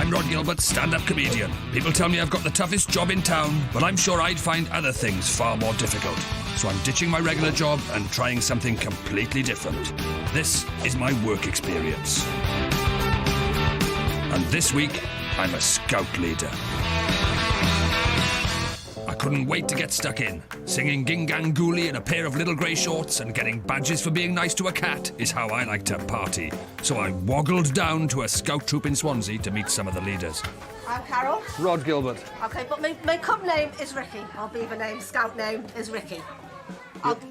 I'm Rhod Gilbert, stand-up comedian. People tell me I've got the toughest job in town, but I'm sure I'd find other things far more difficult. So I'm ditching my regular job and trying something completely different. This is my work experience. And this week, I'm a scout leader. I couldn't wait to get stuck in. Singing Gingangooli in a pair of little grey shorts and getting badges for being nice to a cat is how I like to party. So I woggled down to a scout troop in Swansea to meet some of the leaders. I'm Carol. Rhod Gilbert. OK, but my cub name is Ricky. Our beaver name, scout name is Ricky.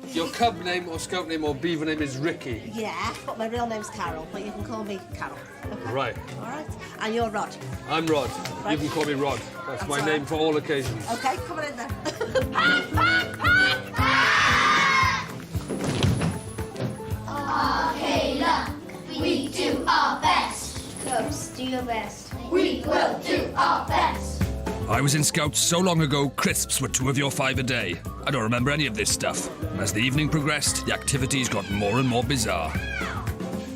Your cub name or scout name or beaver name is Ricky? Yeah, but my real name's Carol, but you can call me Carol. Okay? Right. All right. And you're Rhod. I'm Rhod. Right. You can call me Rhod. That's my name for all occasions. OK, come on in then. Okay, look, we do our best. Cubs, do your best. We will do our best. I was in Scouts so long ago, crisps were 2 of your 5 a day. I don't remember any of this stuff. As the evening progressed, the activities got more and more bizarre.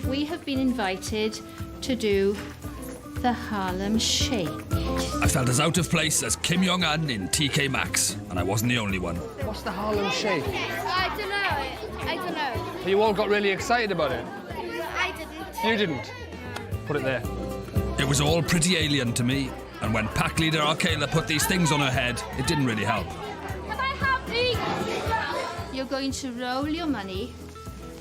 We have been invited to do the Harlem Shake. I felt as out of place as Kim Jong-un in TK Maxx, and I wasn't the only one. What's the Harlem Shake? I don't know. You all got really excited about it. I didn't. You didn't. Put it there. It was all pretty alien to me, and when pack leader Arkayla put these things on her head, it didn't really help. Can I have the... You're going to roll your money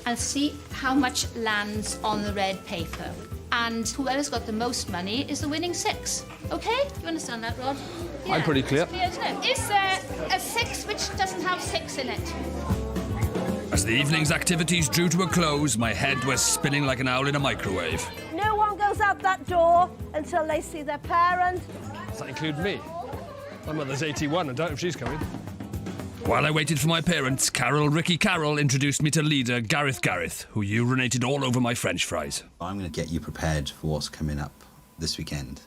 and see how much lands on the red paper. And whoever's got the most money is the winning 6. OK? You understand that, Rhod? Yeah, I'm pretty clear. It's clear, isn't it? Is there a 6 which doesn't have 6 in it? As the evening's activities drew to a close, my head was spinning like an owl in a microwave. No one goes out that door until they see their parent. Does that include me? My mother's 81. I doubt if she's coming. While I waited for my parents, Ricky Carroll introduced me to leader Gareth, who urinated all over my French fries. I'm going to get you prepared for what's coming up this weekend.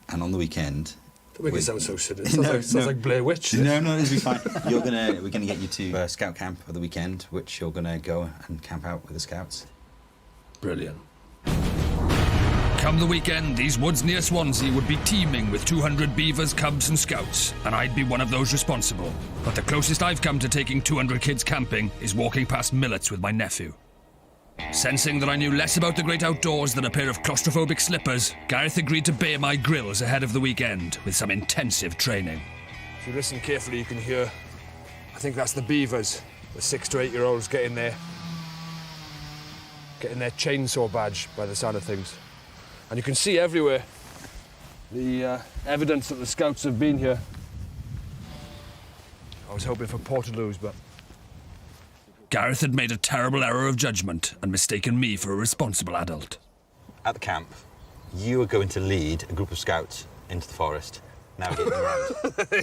And on the weekend... Don't make it sound so silly. It sounds like Blair Witch. No, it'll be fine. We're going to get you to scout camp for the weekend, which you're going to go and camp out with the scouts. Brilliant. Come the weekend, these woods near Swansea would be teeming with 200 beavers, cubs and scouts, and I'd be one of those responsible. But the closest I've come to taking 200 kids camping is walking past millets with my nephew. Sensing that I knew less about the great outdoors than a pair of claustrophobic slippers, Gareth agreed to bare my grills ahead of the weekend with some intensive training. If you listen carefully, you can hear, I think that's the beavers, the 6 to 8-year-olds getting their chainsaw badge by the sound of things. And you can see everywhere the evidence that the scouts have been here. I was hoping for portaloos, but... Gareth had made a terrible error of judgment and mistaken me for a responsible adult. At the camp, you are going to lead a group of scouts into the forest, navigating around.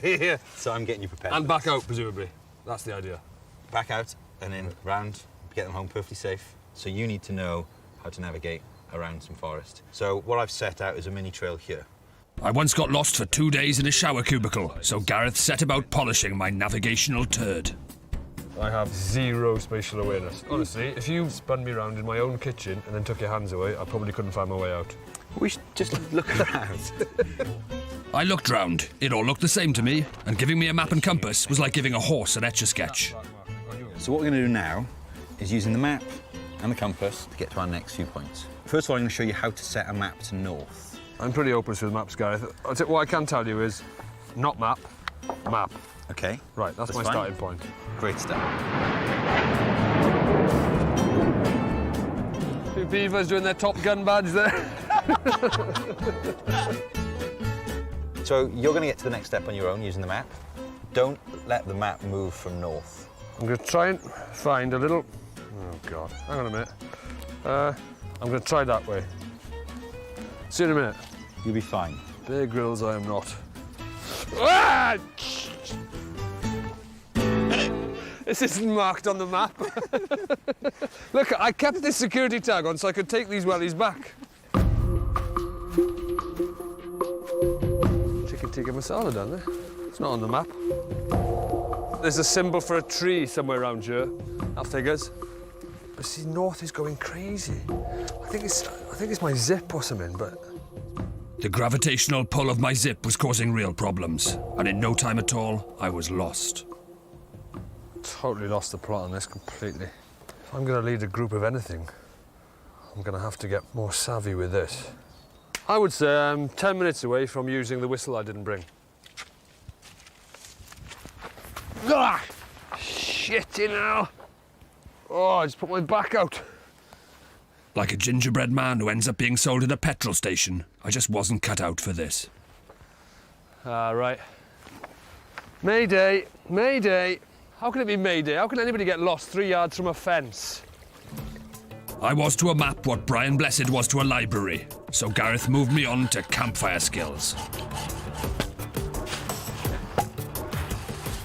Yeah. So I'm getting you prepared. And back out, presumably. That's the idea. Back out and then round, get them home perfectly safe. So you need to know how to navigate around some forest. So what I've set out is a mini trail here. I once got lost for 2 days in a shower cubicle, so Gareth set about polishing my navigational turd. I have 0 spatial awareness. Honestly, if you spun me around in my own kitchen and then took your hands away, I probably couldn't find my way out. We should just look around. I looked round. It all looked the same to me, and giving me a map and compass was like giving a horse an Etch-a-Sketch. So what we're going to do now is using the map and the compass to get to our next few points. First of all, I'm going to show you how to set a map to north. I'm pretty hopeless with maps, Gareth. What I can tell you is, not map, map. OK. Right, that's my fine. starting point. Great start. Two beavers doing their Top Gun badge there. So you're going to get to the next step on your own using the map. Don't let the map move from north. I'm going to try and find a little... Oh, God. Hang on a minute. I'm going to try that way. See you in a minute. You'll be fine. Bear Grylls, I am not. Ah! This isn't marked on the map. Look, I kept this security tag on so I could take these wellies back. Chicken tikka masala down there. It's not on the map. There's a symbol for a tree somewhere around here. That figures. But see, north is going crazy. I think it's my zip or something, but The gravitational pull of my zip was causing real problems, and in no time at all, I was lost. Totally lost the plot on this completely. If I'm going to lead a group of anything, I'm going to have to get more savvy with this. I would say I'm 10 minutes away from using the whistle I didn't bring. Ah! Shit, you know. Oh, I just put my back out. Like a gingerbread man who ends up being sold at a petrol station, I just wasn't cut out for this. Right. Mayday, Mayday. How can it be Mayday? How can anybody get lost 3 yards from a fence? I was to a map what Brian Blessed was to a library, so Gareth moved me on to campfire skills.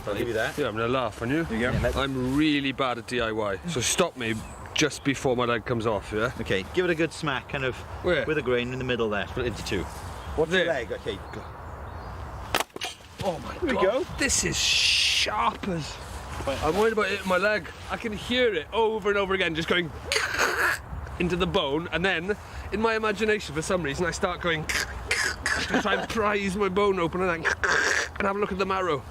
I'll leave you there. Yeah, I'm going to laugh on you. There you go. I'm really bad at DIY, so stop me just before my leg comes off, yeah? Okay, give it a good smack, kind of Where? with a grain in the middle there. Split it into two. What's There. your leg? Okay, go. Oh my There we God. go. This is sharp as... I'm worried about hitting my leg. I can hear it over and over again, just going into the bone, and then, in my imagination, for some reason, I start going to try and prise my bone open and then and have a look at the marrow.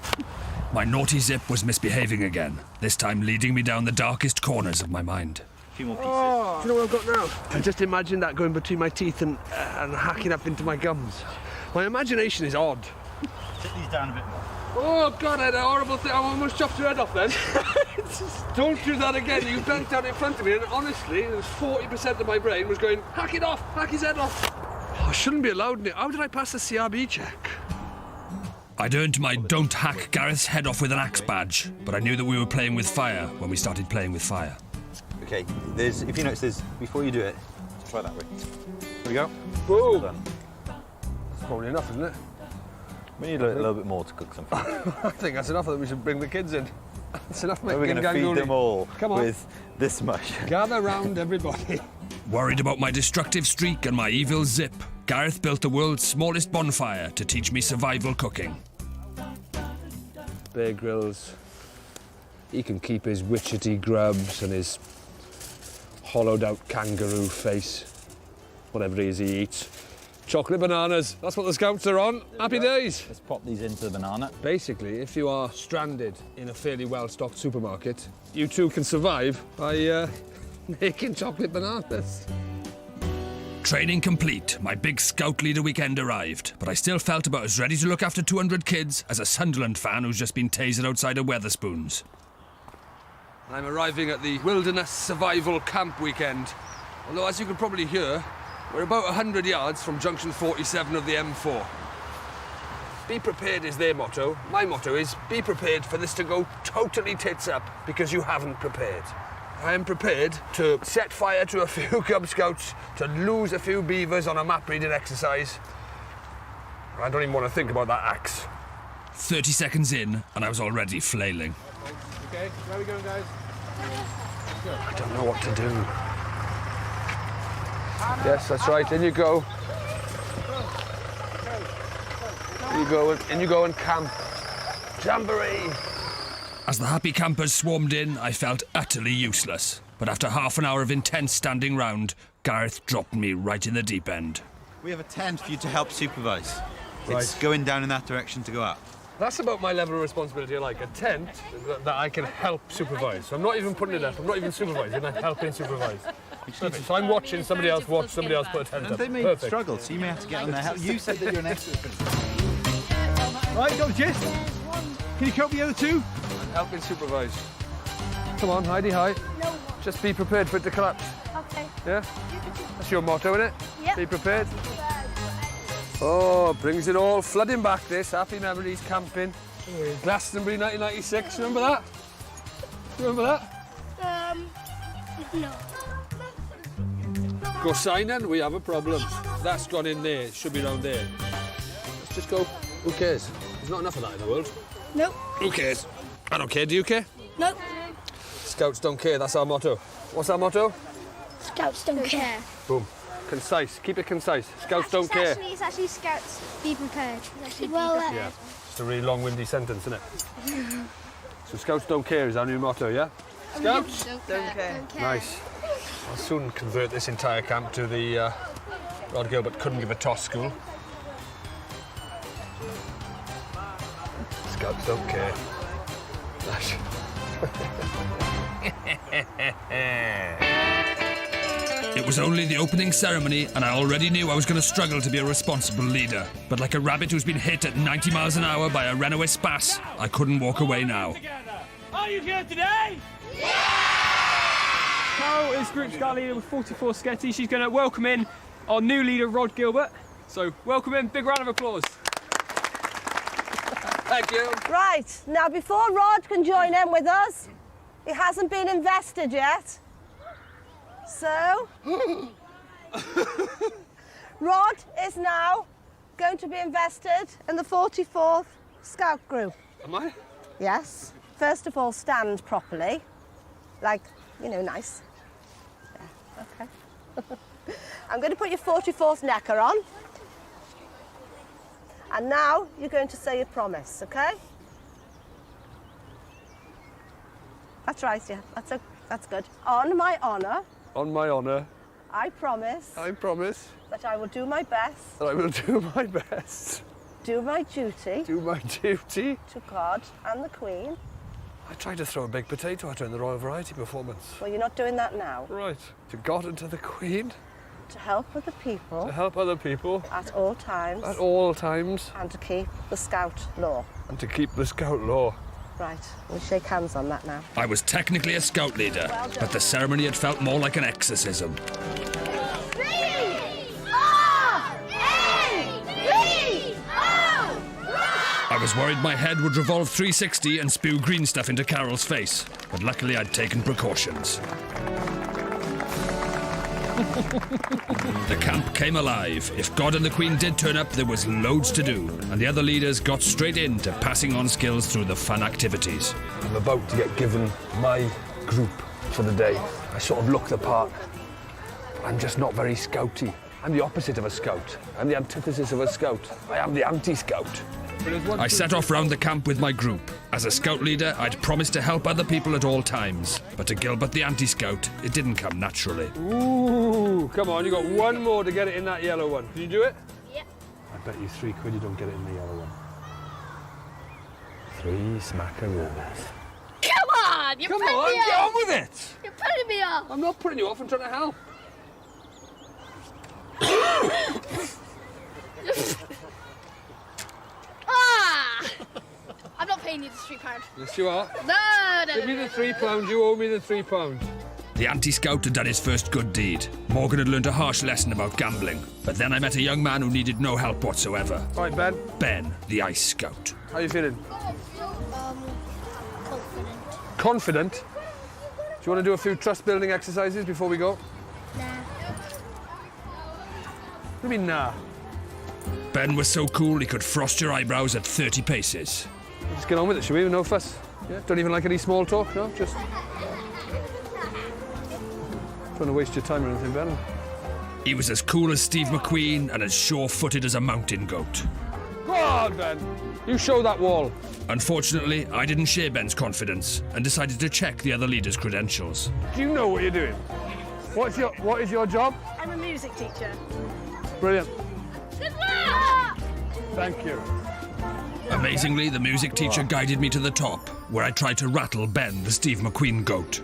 My naughty zip was misbehaving again, this time leading me down the darkest corners of my mind. A few more pieces. Oh, do you know what I've got now? I just imagine that going between my teeth and hacking up into my gums. My imagination is odd. Sit these down a bit more. Oh God, I had a horrible thing. I almost chopped your head off then. Don't do that again. You bent down in front of me, and honestly, there was 40% of my brain was going, hack it off, hack his head off. Oh, I shouldn't be allowed in it. How did I pass the CRB check? I'd earned my don't hack Gareth's head off with an axe badge, but I knew that we were playing with fire when we started playing with fire. Okay, there's, if you notice, there's, before you do it, try that way. Here we go. Whoa! Well done. That's probably enough, isn't it? We need a little bit more to cook something. I think that's enough that we should bring the kids in. That's enough We're making going to feed them all Come on. with this much. Gather round, everybody. Worried about my destructive streak and my evil zip, Gareth built the world's smallest bonfire to teach me survival cooking. Bear Grylls. He can keep his witchetty grubs and his hollowed out kangaroo face. Whatever it is he eats. Chocolate bananas, that's what the scouts are on. Happy days. Let's pop these into the banana. Basically, if you are stranded in a fairly well-stocked supermarket, you too can survive by making chocolate bananas. Training complete, my big scout leader weekend arrived, but I still felt about as ready to look after 200 kids as a Sunderland fan who's just been tasered outside of Wetherspoons. I'm arriving at the Wilderness Survival Camp weekend. Although, as you can probably hear, we're about 100 yards from junction 47 of the M4. Be prepared is their motto. My motto is be prepared for this to go totally tits up because you haven't prepared. I am prepared to set fire to a few Cub Scouts, to lose a few beavers on a map reading exercise. I don't even want to think about that axe. 30 seconds in, and I was already flailing. Okay, where are we going, guys? I don't know what to do. Yes, that's right. In you go. In you go and camp. Jamboree. As the happy campers swarmed in, I felt utterly useless. But after half an hour of intense standing round, Gareth dropped me right in the deep end. We have a tent for you to help supervise. It's Right. going down in that direction to go up. That's about my level of responsibility. I like a tent that I can help supervise. So I'm not even putting it up. I'm not even supervising. I'm helping supervise. Perfect. So I'm watching somebody else watch somebody else put a tent And up. they may Perfect. struggle, so you may have to get on their help. You said that you're an expert. Right, go, Jess. Can you cope the other two? Helping supervise. Come on, Heidi, hi. No. Just be prepared for it to collapse. Okay. Yeah? That's your motto, isn't it? Yep. Be prepared. Oh, brings it all flooding back, this. Happy memories, camping. Glastonbury 1996, remember that? Remember that? No. Go sign in, we have a problem. That's gone in there, it should be round there. Let's just go, who cares? There's not enough of that in the world. Nope. Who cares? I don't care, do you care? Nope. Scouts don't care, that's our motto. What's our motto? Scouts don't care. Boom. Concise, keep it concise. Scouts don't care. It's actually scouts be prepared. Well, Yeah, it's a really long-winded sentence, isn't it? So Scouts don't care is our new motto, yeah? Scouts? Don't care. Nice. I'll soon convert this entire camp to the Rhod Gilbert couldn't give a toss school. Scouts don't care. It was only the opening ceremony, and I already knew I was going to struggle to be a responsible leader. But like a rabbit who's been hit at 90 miles an hour by a runaway Spass, I couldn't walk away now. Are you here today? Yeah! Carol is Group Scout leader with 44 Sketty. She's going to welcome in our new leader, Rhod Gilbert. So, welcome in. Big round of applause. Thank you. Right, now before Rhod can join in with us, he hasn't been invested yet. So, Rhod is now going to be invested in the 44th Scout Group. Am I? Yes. First of all, stand properly. Like, you know, nice. Yeah, okay. I'm going to put your 44th necker on. And now you're going to say your promise, okay? That's right, yeah. That's good. On my honour. On my honour. I promise. I promise. That I will do my best. That I will do my best. Do my duty. Do my duty. To God and the Queen. I tried to throw a big potato at her in the Royal Variety performance. Well, you're not doing that now. Right. To God and to the Queen. To help other people. To help other people. At all times. At all times. And to keep the Scout law. And to keep the Scout law. Right, we'll shake hands on that now. I was technically a Scout leader, but the ceremony had felt more like an exorcism. 3, 4, 8, 3, 4. I was worried my head would revolve 360 and spew green stuff into Carol's face, but luckily I'd taken precautions. The camp came alive. If God and the Queen did turn up, there was loads to do, and the other leaders got straight into passing on skills through the fun activities. I'm about to get given my group for the day. I sort of look the part, but I'm just not very scouty. I'm the opposite of a scout. I'm the antithesis of a scout. I am the anti-scout. I set off round the camp with my group. As a Scout leader, I'd promised to help other people at all times. But to Gilbert the anti-Scout, it didn't come naturally. Ooh, come on, you got one more to get it in that yellow one. Can you do it? Yep. I bet you £3 you don't get it in the yellow one. 3 smackaroos. Come on, you're Come putting on, me get off. on with it! You're putting me off. I'm not putting you off, I'm trying to help. I'm not paying you the £3. Yes, you are. No. Give me the £3, you owe me the £3. The anti-Scout had done his first good deed. Morgan had learned a harsh lesson about gambling. But then I met a young man who needed no help whatsoever. All right, Ben. Ben, the Ice Scout. How are you feeling? Confident. Confident? Do you want to do a few trust-building exercises before we go? Nah. What do you mean, nah? Ben was so cool he could frost your eyebrows at 30 paces. Just get on with it, shall we? No fuss. Yeah? Don't even like any small talk, no? Just... Don't want to waste your time or anything, Ben. He was as cool as Steve McQueen and as sure-footed as a mountain goat. Go on, Ben. You show that wall. Unfortunately, I didn't share Ben's confidence and decided to check the other leaders' credentials. Do you know what you're doing? What is your job? I'm a music teacher. Brilliant. Good luck. Thank you. Amazingly, the music teacher guided me to the top, where I tried to rattle Ben, the Steve McQueen goat.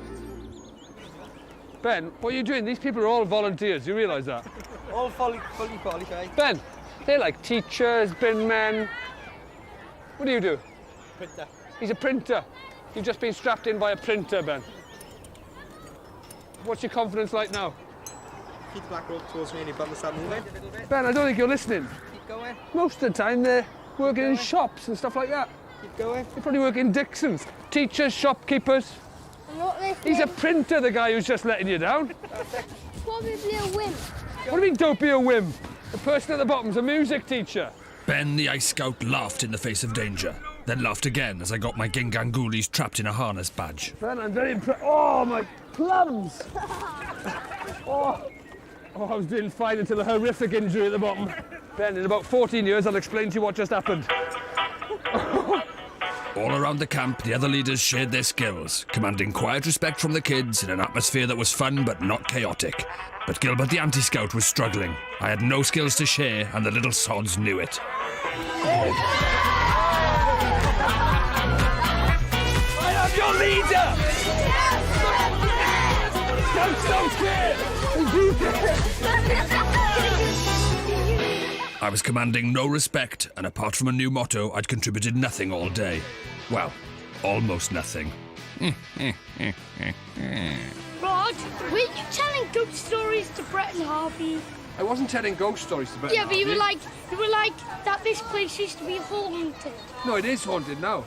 Ben, what are you doing? These people are all volunteers. You realise that? All fully qualified. Ben, they're like teachers, bin men. What do you do? Printer. He's a printer. You've just been strapped in by a printer, Ben. What's your confidence like now? Keep the back rope towards me and you bump the start moving. Ben, I don't think you're listening. Keep going. Most of the time they're working in shops and stuff like that. Keep going. They probably work in Dixon's. Teachers, shopkeepers. I'm not listening. He's a printer, the guy who's just letting you down. Probably a wimp. What do you mean, don't be a wimp? The person at the bottom's a music teacher. Ben, the Ice Scout, laughed in the face of danger, then laughed again as I got my Gingangulis trapped in a harness badge. Ben, I'm very impressed. Oh, my plums! Oh, I was doing fine until a horrific injury at the bottom. Ben, in about 14 years, I'll explain to you what just happened. All around the camp, the other leaders shared their skills, commanding quiet respect from the kids in an atmosphere that was fun but not chaotic. But Gilbert the anti-Scout was struggling. I had no skills to share, and the little sods knew it. Hands up! Don't scared! I was commanding no respect, and apart from a new motto, I'd contributed nothing all day. Well, almost nothing. Rod, were you telling ghost stories to Brett and Harvey? I wasn't telling ghost stories to Brett. Yeah, but you were like that this place used to be haunted. No, it is haunted now.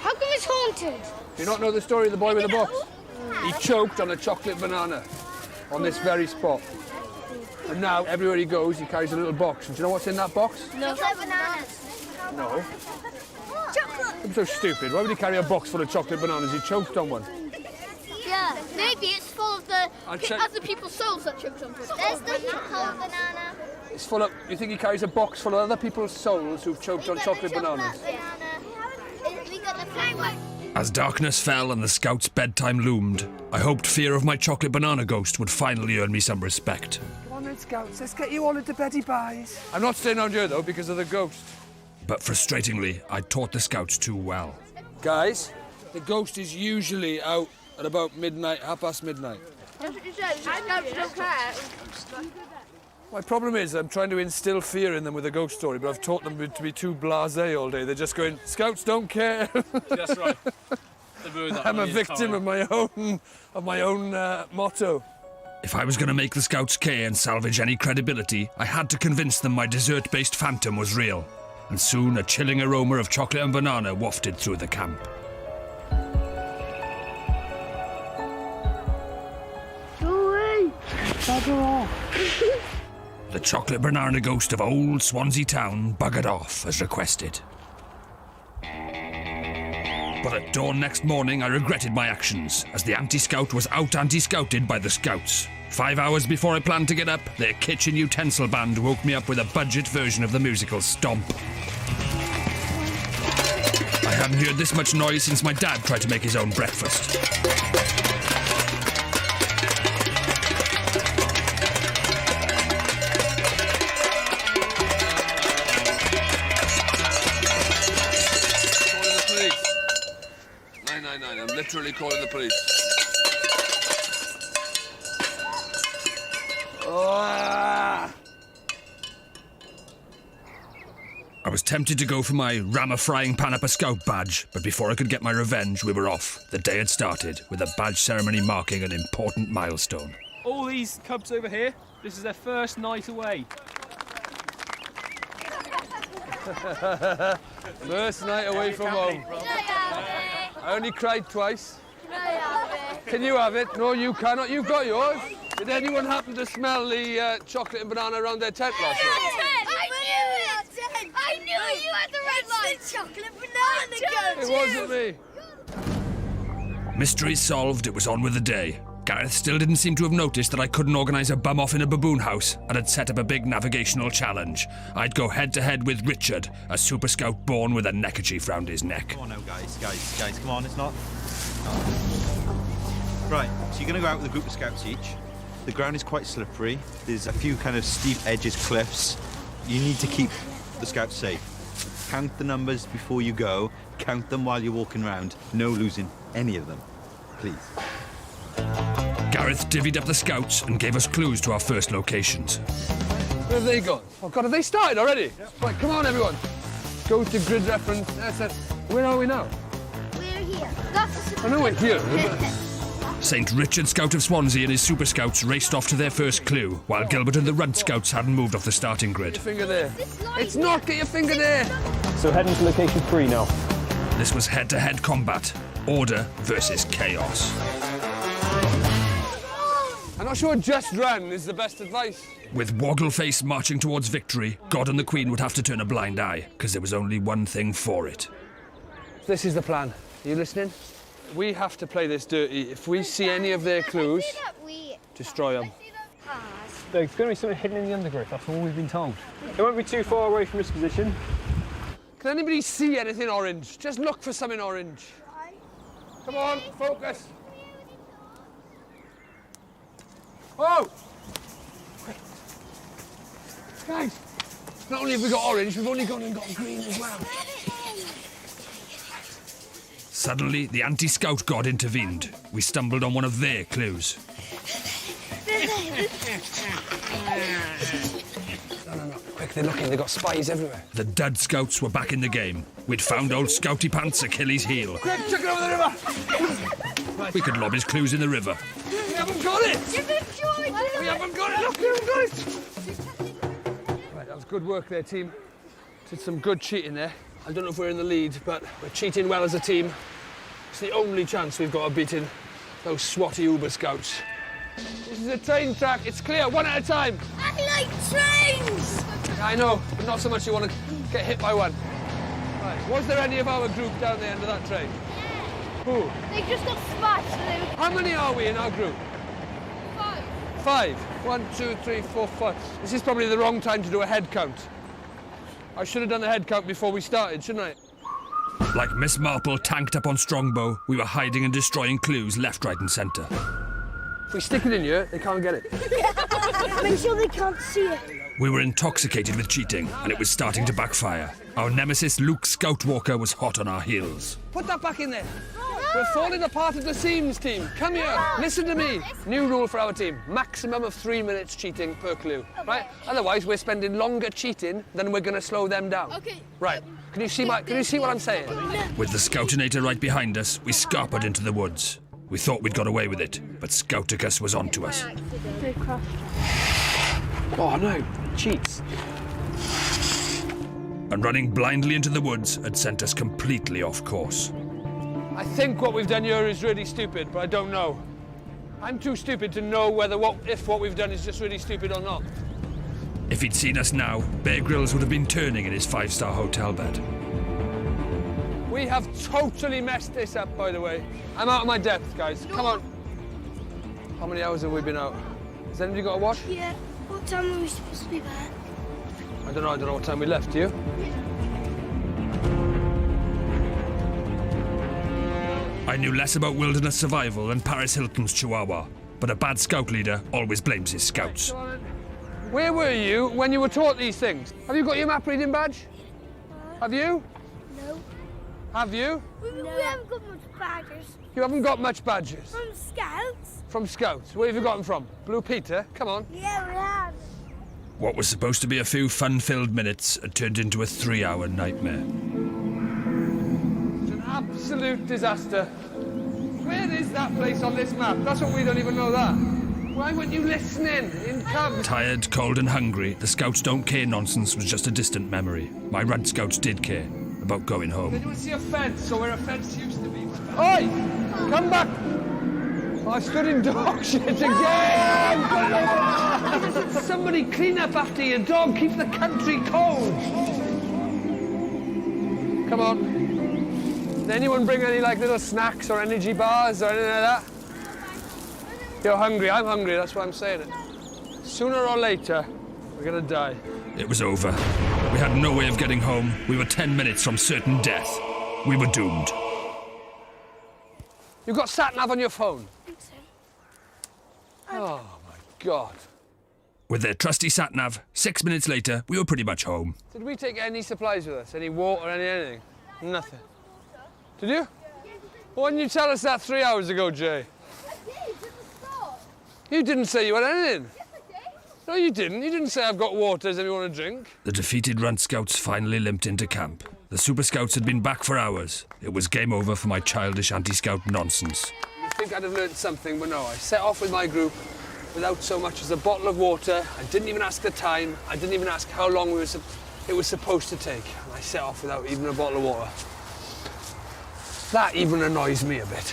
How come it's haunted? Do you not know the story of the boy with the box? He choked on a chocolate banana on this very spot. And now, everywhere he goes, he carries a little box. And do you know what's in that box? No. Chocolate bananas. No. Chocolate. I'm so stupid. Why would he carry a box full of chocolate bananas? He choked on one. Yeah, maybe it's full of the check- other people's souls that choked on. There's the chocolate banana. It's full of... You think he carries a box full of other people's souls who've choked on chocolate bananas? We got the pink one. As darkness fell and the scouts' bedtime loomed, I hoped fear of my chocolate banana ghost would finally earn me some respect. Come on then, Scouts. Let's get you all into Betty Pies. I'm not staying around here, though, because of the ghost. But frustratingly, I taught the scouts too well. Guys, the ghost is usually out at about midnight, midnight. That's what you said. Scouts don't care. My problem is I'm trying to instill fear in them with a ghost story, but I've taught them to be too blasé all day. They're just going, Scouts don't care. That's right. I'm a victim of my own motto. If I was going to make the scouts care and salvage any credibility, I had to convince them my dessert-based phantom was real. And soon a chilling aroma of chocolate and banana wafted through the camp. Go away. Bugger off. The chocolate banana ghost of old Swansea town buggered off as requested. But at dawn next morning, I regretted my actions, as the anti-scout was out-anti-scouted by the scouts. 5 hours before I planned to get up, their kitchen utensil band woke me up with a budget version of the musical Stomp. I hadn't heard this much noise since my dad tried to make his own breakfast. I'm literally calling the police. I was tempted to go for my ram a frying pan up a scout badge, but before I could get my revenge, we were off. The day had started, with a badge ceremony marking an important milestone. All these cubs over here, this is their first night away. First night away from home. I only cried twice. Can you have it? No, you cannot. You've got yours. Did anyone happen to smell the chocolate and banana around their tent last night? I knew you had the red light. It's the chocolate banana ghost. It wasn't me. Mystery solved, it was on with the day. Gareth still didn't seem to have noticed that I couldn't organise a bum-off in a baboon house and had set up a big navigational challenge. I'd go head-to-head with Richard, a super scout born with a neckerchief round his neck. Come on now, guys, come on, it's not. Right, so you're going to go out with a group of scouts each. The ground is quite slippery. There's a few kind of steep edges, cliffs. You need to keep the scouts safe. Count the numbers before you go. Count them while you're walking around. No losing any of them, please. Gareth divvied up the scouts and gave us clues to our first locations. Where have they gone? Oh God, have they started already? Yep. Right, come on everyone. Go to grid reference. Where are we now? We're here. I know we're here. St. Richard Scout of Swansea and his super scouts raced off to their first clue, while Gilbert and the Rhod Scouts hadn't moved off the starting grid. Get your finger there. It's not, get your finger there. So heading to location 3 now. This was head-to-head combat. Order versus chaos. I'm not sure just run is the best advice. With Waggleface marching towards victory, God and the Queen would have to turn a blind eye, because there was only one thing for it. This is the plan. Are you listening? We have to play this dirty. If we see any of their clues, destroy them. There's going to be something hidden in the undergrowth, that's all we've been told. It won't be too far away from this position. Can anybody see anything orange? Just look for something orange. Come on, focus. Oh! Guys, not only have we got orange, we've only gone and got green as well. Suddenly, the anti-scout god intervened. We stumbled on one of their clues. No. Quick, they're looking. They've got spies everywhere. The dud scouts were back in the game. We'd found old Scouty Pants' Achilles heel. Quick, chuck it over the river. We could lob his clues in the river. We haven't got it. We haven't got it. Look, we haven't got it. Right, that was good work there, team. Did some good cheating there. I don't know if we're in the lead, but we're cheating well as a team. It's the only chance we've got of beating those swatty Uber scouts. This is a train track. It's clear, one at a time. I like trains! I know, but not so much you want to get hit by one. Right, was there any of our group down the end of that train? Who? They just got smashed and they were... How many are we in our group? 5. 5. 1, 2, 3, 4, 5. This is probably the wrong time to do a head count. I should have done the head count before we started, shouldn't I? Like Miss Marple tanked up on Strongbow, we were hiding and destroying clues left, right and centre. If we stick it in here, they can't get it. Make sure they can't see it. We were intoxicated with cheating, and it was starting to backfire. Our nemesis, Luke Scoutwalker, was hot on our heels. Put that back in there. We're falling apart at the seams, team. Come here. Listen to me. New rule for our team. Maximum of 3 minutes cheating per clue. Right? Otherwise, we're spending longer cheating than we're going to slow them down. Okay. Right. Can you see what I'm saying? With the Scoutinator right behind us, we scarpered into the woods. We thought we'd got away with it, but Scouticus was onto us. Oh, no. Cheats. And running blindly into the woods had sent us completely off course. I think what we've done here is really stupid, but I don't know. I'm too stupid to know if what we've done is just really stupid or not. If he'd seen us now, Bear Grylls would have been turning in his 5-star hotel bed. We have totally messed this up, by the way. I'm out of my depth, guys. Come on. How many hours have we been out? Has anybody got a watch? Yeah. What time are we supposed to be back? I don't know what time we left, do you? I knew less about wilderness survival than Paris Hilton's Chihuahua, but a bad scout leader always blames his scouts. Where were you when you were taught these things? Have you got your map reading badge? Have you? No. Have you? We haven't got much badges. You haven't got much badges? From Scouts? From Scouts. Where have you got them from? Blue Peter? Come on. Yeah, we have. What was supposed to be a few fun-filled minutes had turned into a 3-hour nightmare. It's an absolute disaster. Where is that place on this map? That's what we don't even know that. Why weren't you listening in camp? Tired, cold and hungry, the Scouts don't care nonsense was just a distant memory. My Runt Scouts did care about going home. Did you see a fence or where a fence used to be? Oi! Come back! I stood in dog shit again! Somebody clean up after your dog. Keep the country cold. Come on. Did anyone bring any little snacks or energy bars or anything like that? You're hungry. I'm hungry. That's why I'm saying it. Sooner or later, we're gonna die. It was over. We had no way of getting home. We were 10 minutes from certain death. We were doomed. You've got sat-nav on your phone? I think so. Oh, my God. With their trusty sat-nav, 6 minutes later, we were pretty much home. Did we take any supplies with us? Any water, anything? Nothing. Did you? Why didn't you tell us that 3 hours ago, Jay? I did, at the start. You didn't say you had anything. Yes, I did. No, you didn't. You didn't say I've got water. Does anyone want a drink? The defeated Runt Scouts finally limped into camp. The Super Scouts had been back for hours. It was game over for my childish anti-scout nonsense. You think I'd have learnt something, but no. I set off with my group without so much as a bottle of water. I didn't even ask the time. I didn't even ask how long it was supposed to take. And I set off without even a bottle of water. That even annoys me a bit.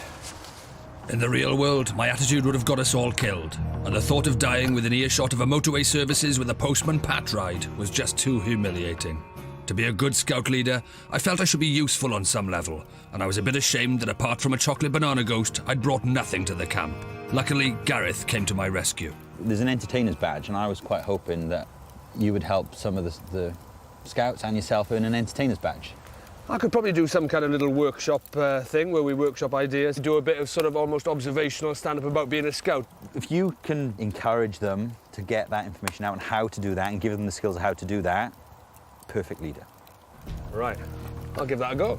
In the real world, my attitude would have got us all killed, and the thought of dying within earshot of a motorway services with a postman Pat ride was just too humiliating. To be a good scout leader, I felt I should be useful on some level, and I was a bit ashamed that apart from a chocolate banana ghost, I'd brought nothing to the camp. Luckily, Gareth came to my rescue. There's an entertainer's badge, and I was quite hoping that you would help some of the scouts and yourself earn an entertainer's badge. I could probably do some kind of little workshop thing where we workshop ideas, do a bit of sort of almost observational stand-up about being a scout. If you can encourage them to get that information out and how to do that and give them the skills of how to do that, perfect leader. Right, I'll give that a go.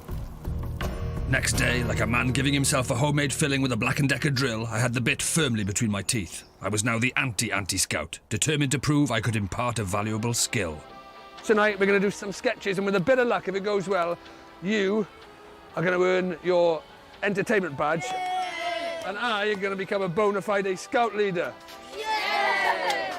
Next day, like a man giving himself a homemade filling with a Black & Decker drill, I had the bit firmly between my teeth. I was now the anti-scout, determined to prove I could impart a valuable skill. Tonight we're going to do some sketches, and with a bit of luck, if it goes well, you are going to earn your entertainment badge. And I am going to become a bona fide scout leader. Yeah!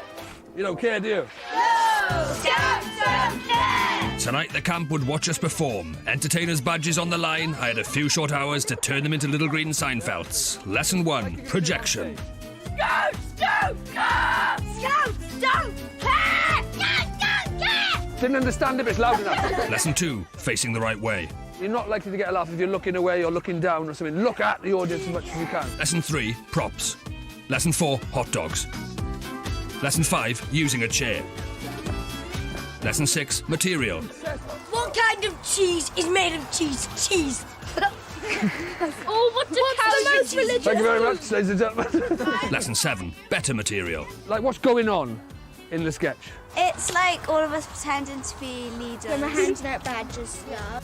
You don't care, do you? No! Scouts don't care! Tonight the camp would watch us perform. Entertainers' badges on the line. I had a few short hours to turn them into little green Seinfelds. Lesson 1, projection. Scouts don't care! Scouts don't care! Scouts don't care! Didn't understand it, but it's loud enough. Lesson 2, facing the right way. You're not likely to get a laugh if you're looking away or looking down or something. Look at the audience as much as you can. Lesson 3, props. Lesson 4, hot dogs. Lesson 5, using a chair. Lesson 6, material. What kind of cheese is made of cheese? Cheese. Oh, what's the most religious? Thank you very much, ladies and gentlemen. Lesson 7, better material. Like, what's going on in the sketch? It's like all of us pretending to be leaders. When we're handing out badges. Yeah.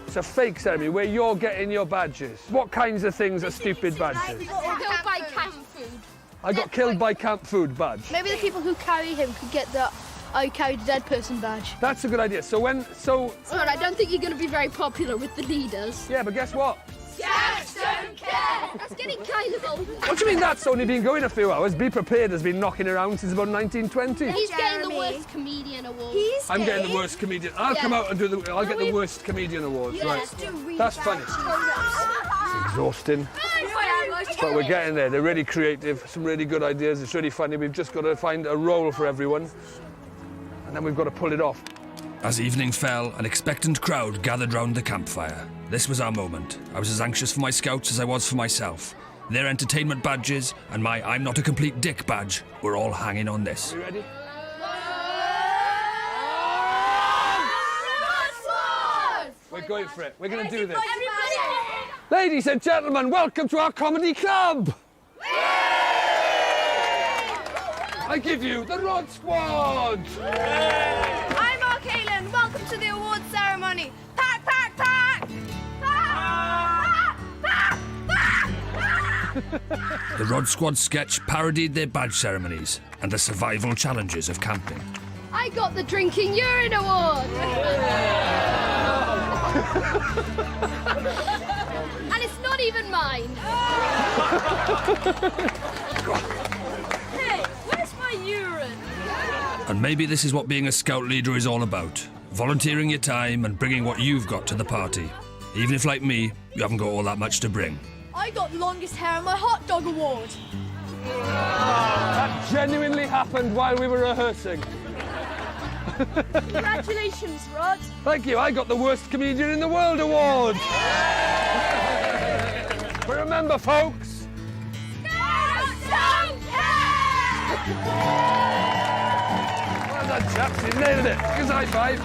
It's a fake ceremony where you're getting your badges. What kinds of things are stupid badges? Killed by camp food. I got killed by camp food badge. Maybe the people who carry him could get the I carried a dead person badge. That's a good idea. Sorry, I don't think you're going to be very popular with the leaders. Yeah, but guess what? Scouts don't care! That's getting kind of old. What do you mean that's only been going a few hours? Be Prepared has been knocking around since about 1920. He's getting the worst comedian award. I'm getting the worst comedian. I'll come out and do the. I'll get the worst comedian award. Right. That's funny. It's exhausting. But we're getting there. They're really creative. Some really good ideas. It's really funny. We've just got to find a role for everyone, and then we've got to pull it off. As evening fell, an expectant crowd gathered round the campfire. This was our moment. I was as anxious for my scouts as I was for myself. Their entertainment badges and my I'm not a complete dick badge were all hanging on this. Are you ready? We're going for it. We're going to do this. Ladies and gentlemen, welcome to our comedy club. I give you the Rhod Squad. I'm Mark Halen. Welcome to the award ceremony. Pack, pack, pack! The Rhod Squad sketch parodied their badge ceremonies and the survival challenges of camping. I got the drinking urine award. And it's not even mine. Hey, where's my urine? And maybe this is what being a scout leader is all about. Volunteering your time and bringing what you've got to the party. Even if, like me, you haven't got all that much to bring. I got longest hair on my hot dog award. That genuinely happened while we were rehearsing. Congratulations, Rhod. Thank you. I got the worst comedian in the world award. But remember, folks. Scouts don't care! Well done, chaps. You nailed it. Give us a high five.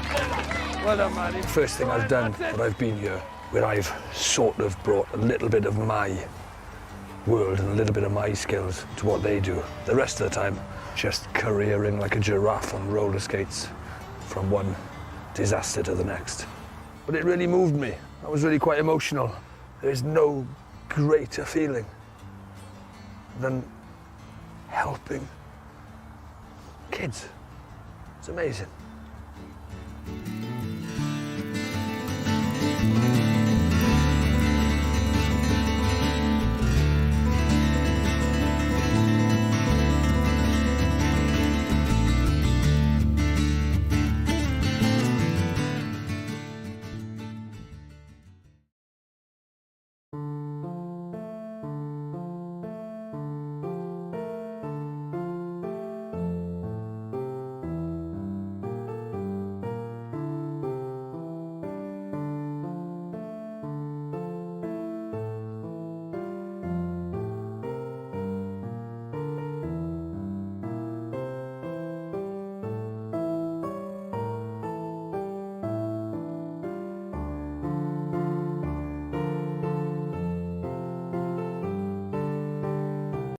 Well done, man. First thing I've done, but I've been here, where I've sort of brought a little bit of my world and a little bit of my skills to what they do. The rest of the time, just careering like a giraffe on roller skates from one disaster to the next. But it really moved me. I was really quite emotional. There's no greater feeling than helping kids. It's amazing.